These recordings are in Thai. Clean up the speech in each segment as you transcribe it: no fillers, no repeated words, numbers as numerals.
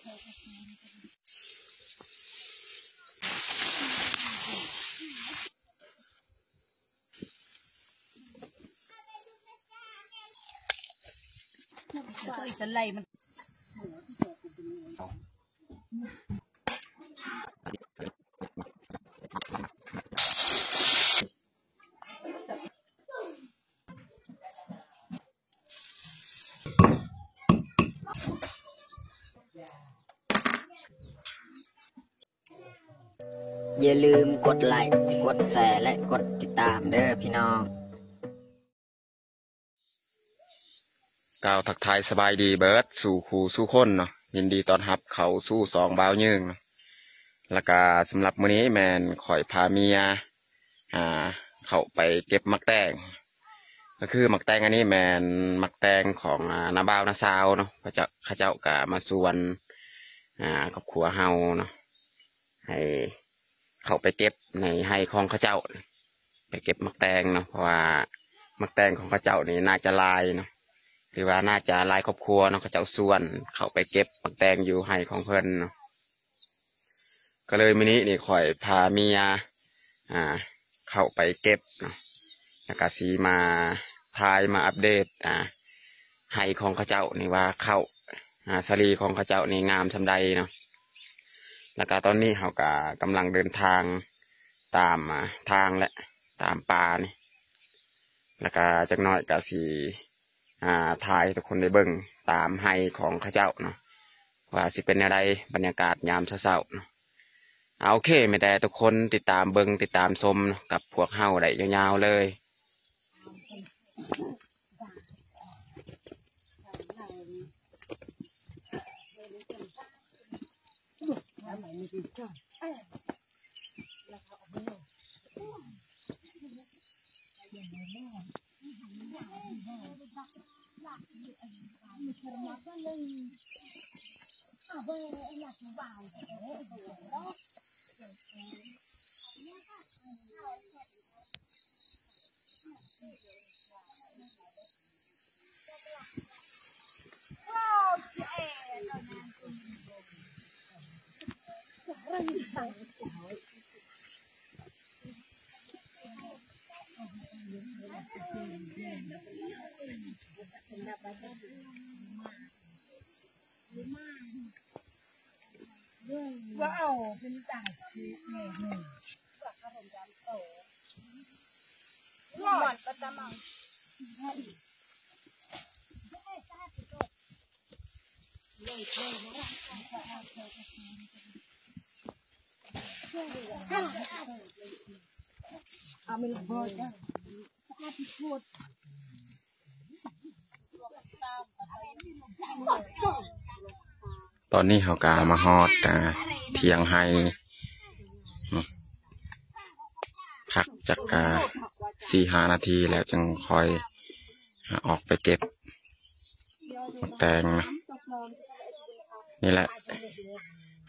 ตัวอีกอะไรมันอย่าลืมกดไลค์กดแชร์และกดติดตามเด้อพี่น้องกล่าวทักทายสบายดีเบิร์ดสู่ครูสู่คนเนาะยินดีต้อนรับเขาสู่สองบ่าวยืงเนาะแล้วก็สำหรับมื้อนี้แมนข่อยพาเมียเข้าไปเก็บมักแตงก็คือมักแตงอันนี้แมนมักแตงของนาบ่าวนาสาวเนาะข้าเจ้ากะมาส่วนครอบครัวเฮาเนาะให้เข้าไปเก็บในให้ของข้าเจ้าไปเก็บมักแตงเนาะเพราะว่ามักแตงของข้าเจ้านี่น่าจะลายเนาะหรือว่าน่าจะลายครอบครัวเนาะข้าเจ้าส่วนเข้าไปเก็บมักแตงอยู่ให้ของเพิ่นเนาะก็เลยมื้อนี้นี่ข่อยพาเมียเข้าไปเก็บเนาะแล้วก็สีมาทายมาอัปเดตให้ของข้าเจ้านี่ว่าเข้าสลีของข้าเจ้านี่งามซำใดเนาะแล้วก็ตอนนี้เขาก็กำลังเดินทางตามทางและตามป่านี่แล้วก็จักหน่อยก็สีทายทุกคนได้เบิ่งตามให้ของข้าเจ้าเนาะว่าสิเป็นอะไรบรรยากาศยามเช้าๆเนาะโอเคไม่แต่ทุกคนติดตามเบิ่งติดตามชมกับพวกเฮาได้ยาวๆเลยว้าวเป็นต่างชีวิตแม่หนึ่งหลอดประจำเอาไม่พอจ้ะตอนนี้เขากามาฮอดเทียงไฮพักจาก4-5 นาทีแล้วจึงคอยออกไปเก็บมักแตงนะนี่แหละ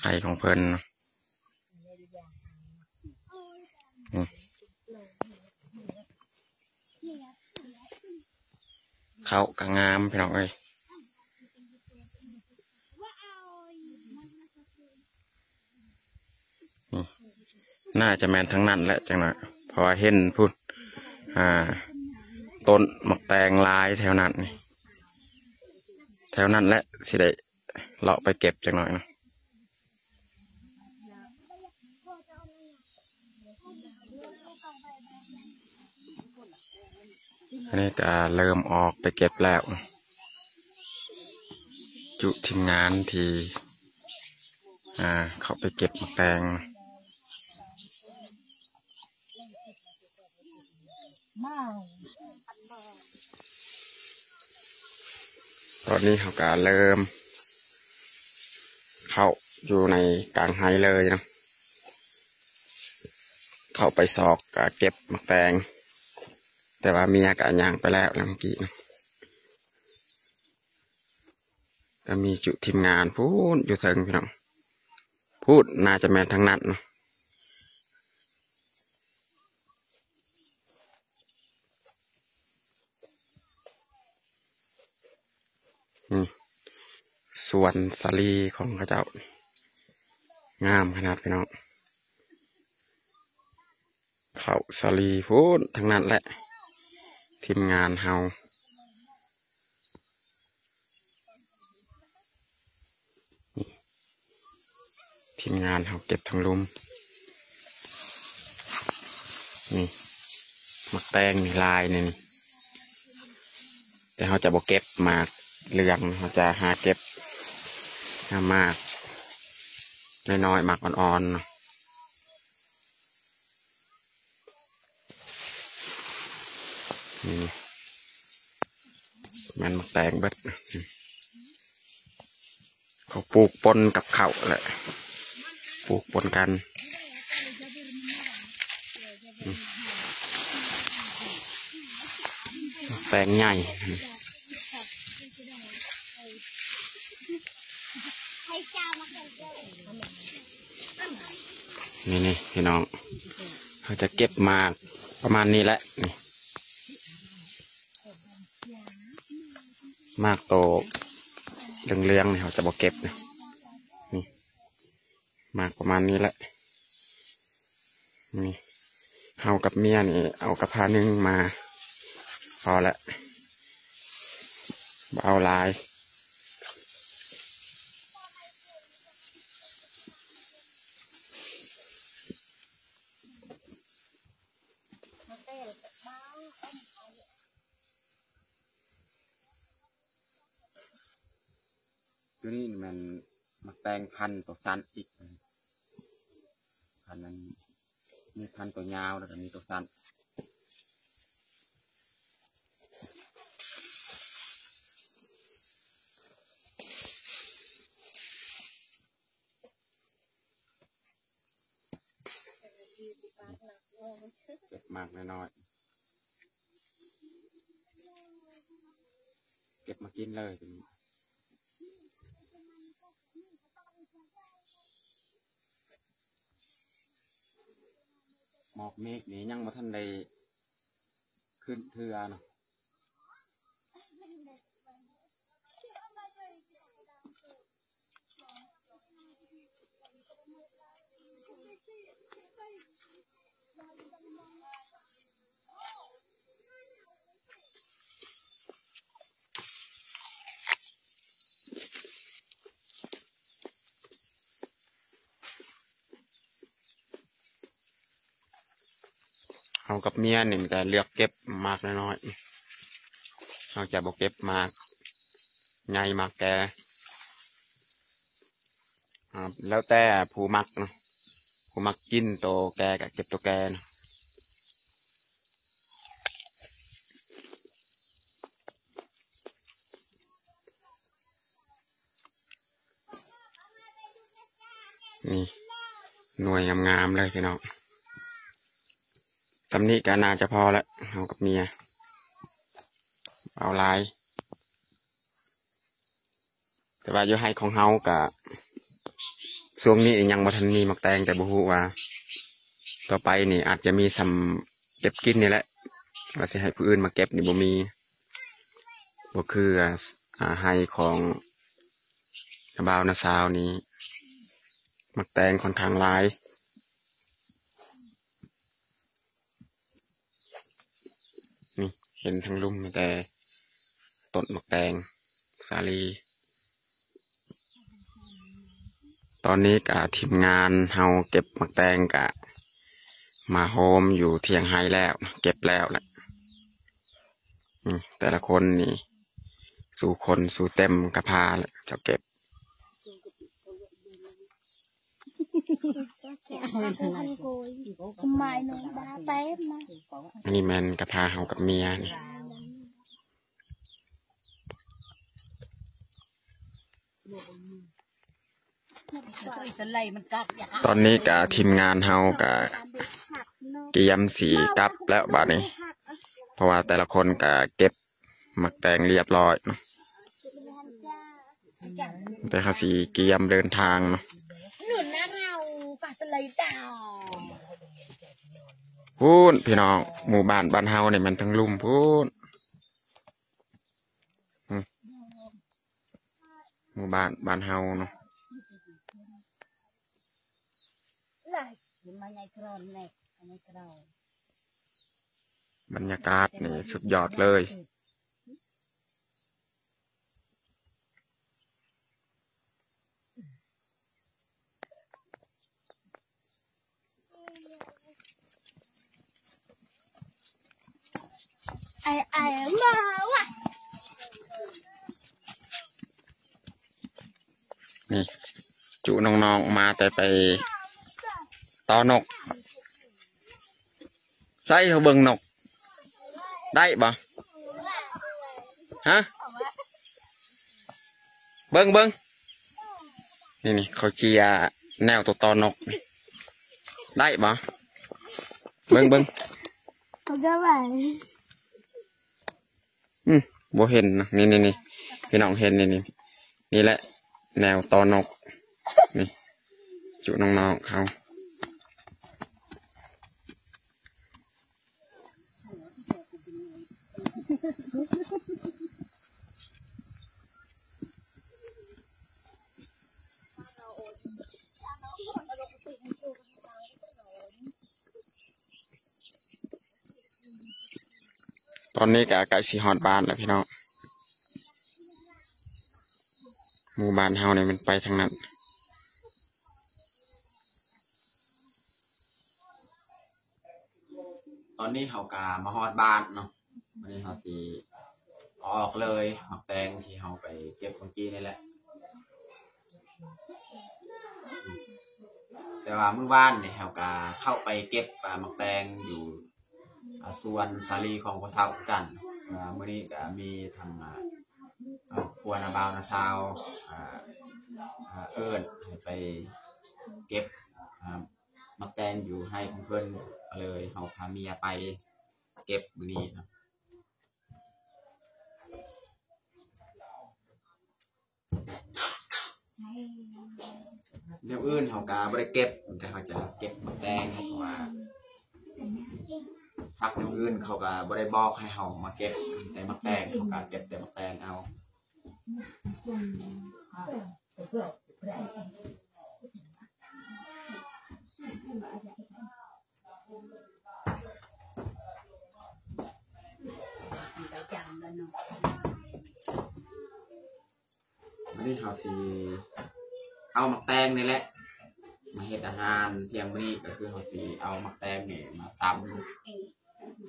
ไฮของเพิ่นเขากางามพี่น้องเอ้ยน่าจะแมนทั้งนั้นแหละจังนะเพราะว่าเห็นพูดต้นมักแตงลายแถวนั้นแถวนั้นแหละสิได้เลาะไปเก็บจังหน่อยนะอันนี้ก็เริ่มออกไปเก็บแล้วจุทีมงานที่เขาไปเก็บมักแตงตอนนี้เขาก็เริ่มเข้าอยู่ในกลางไฮเลยนะเข้าไปซอกเก็บมักแตงแต่ว่าเมียก็ย่างไปแล้วเมื่อกี้ก็มีจุทีมงานพูดอยู่เทิงพี่น้องพูดน่าจะแม่นทั้งนั้นเนาะ สวนสาลีของเขาเจ้างามขนาดพี่น้องเขาสาลีพูดทั้งนั้นแหละทีมงานเฮาทีมงานเก็บทั้งลุมนี่มักแตงนี่ลายนี่แต่เขาจะบอกเก็บมากเหลืองเขาจะหาเก็บมากน้อยๆมากอ่อนๆนี่มันมักแตงเบิดเขาปลูกปนกับเขาแหละปลูกปนกันแตงใหญ่นี่พี่น้องเขาจะเก็บมาประมาณนี้แหละนี่มากโตเรื่องๆนี่เขาจะบอกเก็บนี่มากประมาณนี้แหละนี่เฮากับเมียนี่เอากระพานึงมาพอละเอาลายตัวนี้มันมาแตงพันตัวสั้นอีกพันนั้นมีพันตัวยาวแล้วก็มีตัวสั้นเก็บมากน้อยๆเก็บมากินเลยหมอกเมฆนี่ยังมาท่านใดขึ้นเทือเนาะเอากับเมียนี่มันจะเลือกเก็บมากน้อยๆเราจะบอกเก็บมากใหญ่มากแกแล้วแต่ผู้มักเนาะผู้มักกินโตแกกับเก็บตัวแกเนาะนี่หน่วยงามๆเลยพี่น้องตำนี้ก็น่าจะพอแล้วเอากับเมียเอาลายแต่ว่าอยู่ให้ของเฮากับช่วงนี้ยังบ่ทันมีมักแตงแต่บ่ฮู้ว่าต่อไปนี่อาจจะมีสำเก็บกินนี่แหละว่าสิให้ผู้อื่นมาเก็บนี่บ่มีบ่คือให้ของบ่าวนาสาวนี้มักแตงค่อนข้างหลายนี่เห็นทั้งลุ่มแต่ต้นมักแตงสาลีตอนนี้กับทีมงานเฮาเก็บมักแตงกะมาโฮมอยู่เทียงไฮแล้วเก็บแล้วแหละแต่ละคนนี่สู่คนสู่เต็มกระพาเลยจะเก็บอันนี้แมนกระพาเฮากับเมียนี่ตอนนี้กับทีมงานเฮากับเตรียมสีกลับแล้วบ้านี้เพราะว่าแต่ละคนกับเก็บมักแตงเรียบร้อยเนาะแต่เขาสีเตรียมเดินทางเนาะพูนพี่น้องหมู่บ้านเฮาเนี่ยมันทั้งลุ่มพูน หมู่บ้านเฮาเนาะ มาในกรอนแหลกในกรอน บรรยากาศนี่สุดยอดเลย ไอ้มาว่ะ นี่จุน้องๆมาแต่ไปต่อนกใส่เขาเบิ่งนกได้บ่ฮะเบิ่งนี่เขาเจียแนวตัวต่อนกนี่ได้บ่เบิ่งเขาจะไหว บ่เห็นนะนี่พี่น้องเห็นนี่แหละแนวต่อนกนี่จุน้องๆเขาตอนนี้ก็ใกล้สิฮอดบ้านแล้วพี่น้องหมู่บ้านเฮาเนี่ยมันไปทางนั้นตอนนี้เฮากามาฮอดบ้านเนาะวันนี้เฮาสิออกเลยหมักแตงที่เฮาไปเก็บเมื่อกี้นี่แหละแต่ว่ามื้อบ้านเนี่ยเฮากาเข้าไปเก็บหมักแตงอยู่ส่วนสาลีของพ่อเฒ่ากันมื้อนี้ก็มีทางครัวนาบาวนาซาวเอิ้นให้ไปเก็บหมักแตงอยู่ให้เพิ่นเลยเฮาพาเมียไปเก็บมื้อนี้นะเดี๋ยวอื่นเฮาก็บ่ได้เก็บแต่เฮาจะเก็บหมักแตงเพราะว่าพักอื่นเขาก็บ่ได้บอกให้เฮามาเก็บแต่หมักแตงเขาก็เก็บแต่หมักแตงเอาวันนี้เฮาสิเอาหมักแตงนี่แหละมาเฮ็ดอาหารเที่ยงมื้อนี้ก็คือเฮาสิเอาหมักแตงนี่มาตำ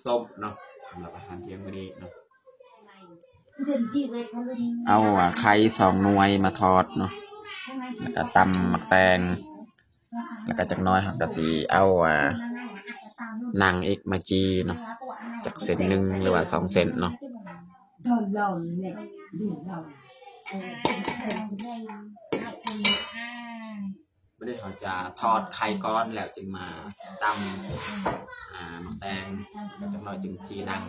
ต้มเนาะสำหรับอาหารเที่ยงมื้อนี้เนาะเอาไข่2 หน่วยมาทอดเนาะแล้วก็ตำหมักแตงแล้วก็จักน้อยเฮาก็สิเอาหนังอีกมาจีเนาะจักเส้น1หรือว่า2เส้นเนาะไม่ได้เขาจะทอดไข่ก้อนแล้วจึงมาตำหมักแตงแล้วจักน้อยจึงจีนัง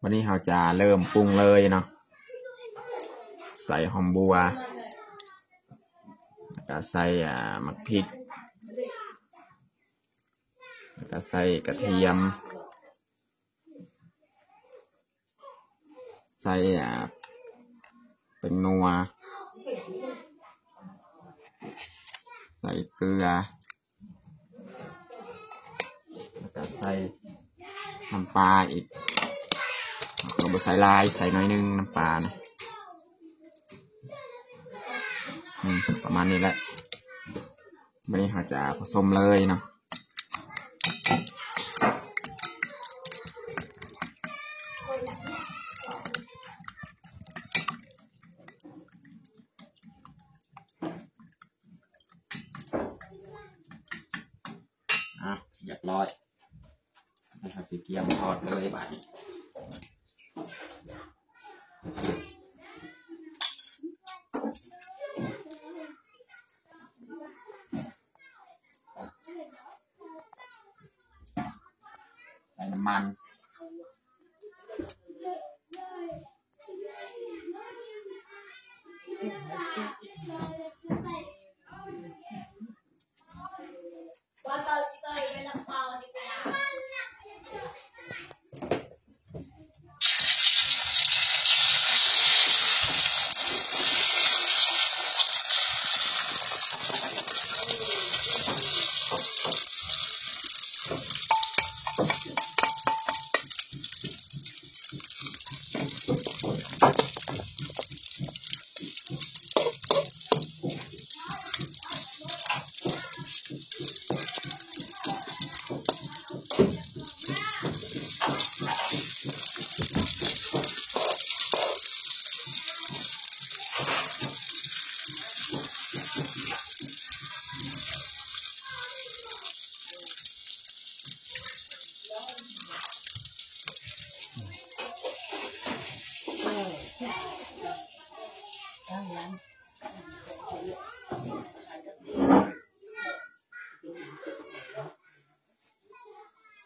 วันนี้เราจะเริ่มปรุงเลยเนาะใส่หอมบัวแล้วก็ใส่มะพริกแล้วก็ใส่กระเทียมใส่เป็นนัวใส่เกลือแล้วก็ใส่น้ำปลาอีกเราไปใส่ลายใส่น้อยนึงน้ำปลานะประมาณนี้แหละวันนี้เราจะผสมเลยเนาะ ร้อยนะครับสีเกียมทอดเลยบาดนี้ใส่น้ำมัน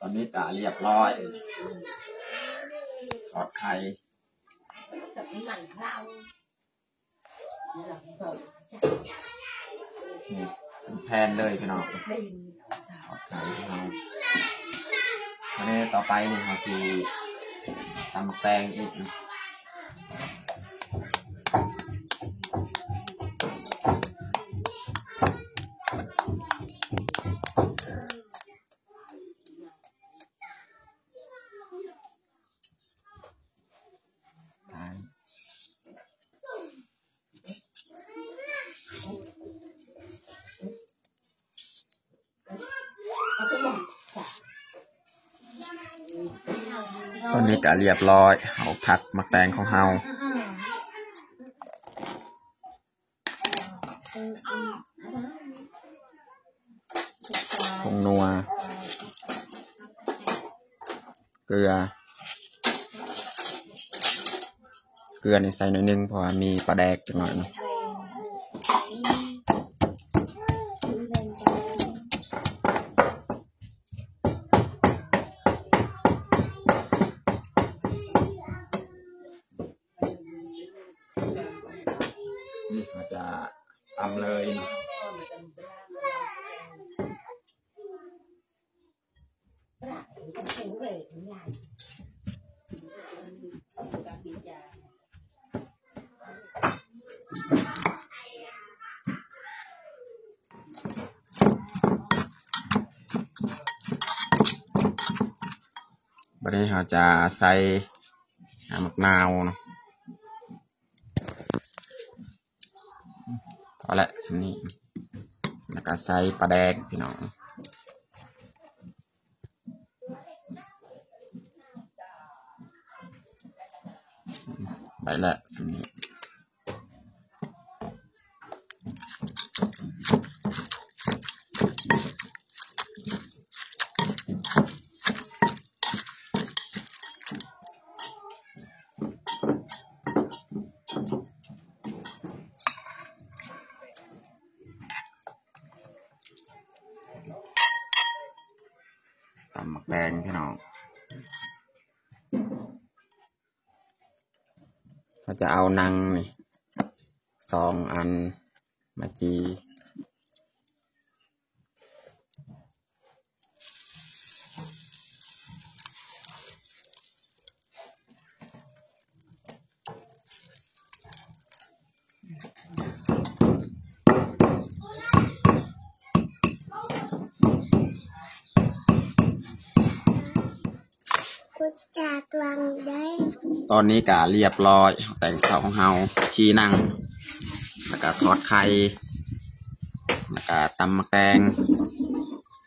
ตอนนี้กะเรียบร้อยทอดไข่นี่เป็นแพนเลยพี่น้องทอดไข่พี่น้องวันนี้ต่อไปนี่เราสิตำหมักแตงอีกนะตอนนี้ก็เรียบร้อยเอาผักหมักแตงของเฮาผงนัวเกลือนี่ใส่หน่อยนึงเพราะว่ามีปลาแดกจังหน่อยนะนี่เราจะตำเลยวันนี้เราจะใส่น้ำมะนาวเนาะพอละสินี้แล้วก็ใส่ปลาแดกพี่น้องไปละสินี้ตำหมักแดงพี่น้องเราจะเอานังนี่2 อันมาจีตอนนี้ก็เรียบร้อยแต่งข้าวของเฮาชีนั่งแล้วก็ทอดไข่แล้วก็ตำมะแตง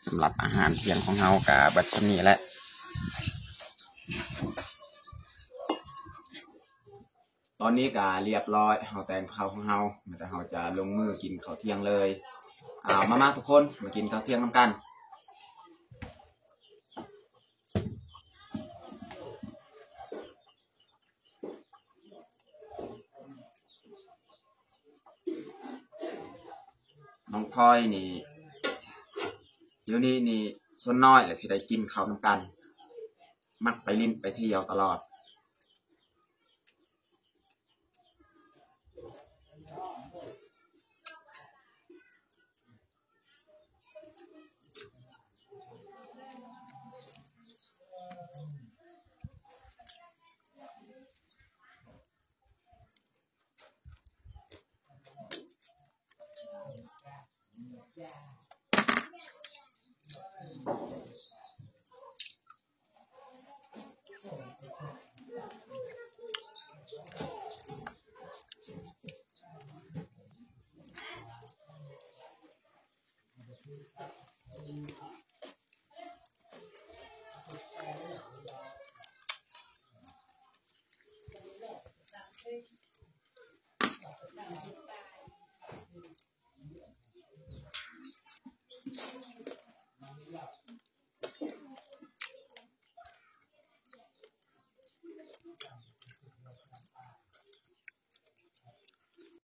สำหรับอาหารเที่ยงของเฮากับบัดชำนี้แหละตอนนี้ก็เรียบร้อยเฮาแต่งข้าวของเฮาแต่เฮาจะลงมือกินข้าวเที่ยงเลยมาทุกคนมากินข้าวเที่ยงนำกัน น้องพลอยนี่เดี๋ยวนี้นี่ส่วนน้อยแหละสิได้กินข้าวนำกันมักไปลิ้นไปเที่ยวตลอด